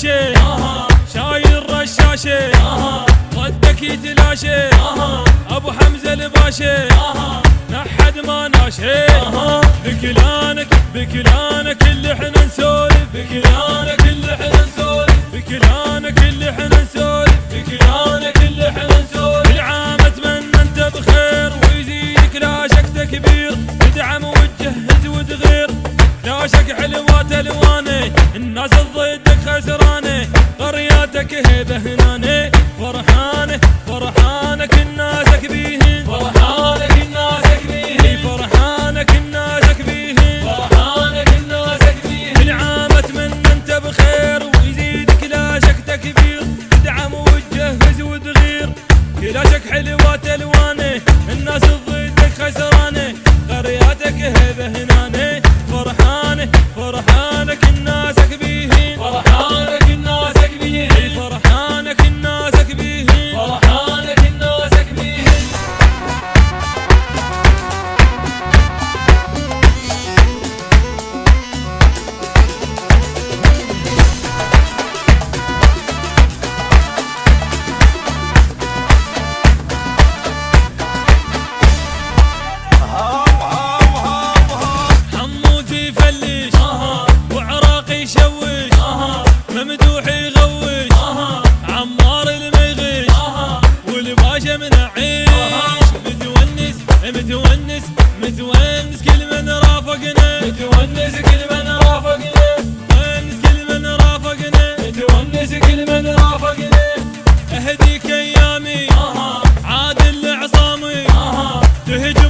ماشي شايل رشاشي ردك يتلاشي ابو حمزه الباشي نحد ما ناشي بكلانك اللي احنا نسولف بكلانك اللي احنا نسولف بكلانك اللي احنا نسولف بكلانك اللي احنا نسولف كل عام اتمنى انت بخير ويزيدك لا شك تكبير تدعم وتجهز وتغير لا شك حلوات الواني الناس ضدك خسرانه قرياتك هيبه هنانه فرحانك الناسك بيهن فرحانك الناسك بيهن فرحانك الناسك بيهن فرحانك الناسك بيهن كل عام اتمنى انت بخير ويزيدك لا شك تكبير تدعم وتجهز وتغير لا شك حلوات الوانه الناس ضدك خسرانه قرياتك هيبه هنانه فرحانك الناسك بيهن فرحانك الناسك بيهن فرحانك الناسك بيهن فرحانك الناسك بيهن حموتي يفلش وعراقي يشوش ممدوح يغوش عمار الميغش والباشا من عيش متونس كل من رافقنا متونس كل من رافقنا متونس كل من رافقنا متونس كل من رافقنا اهديك ايامي عادل عصامي تهجم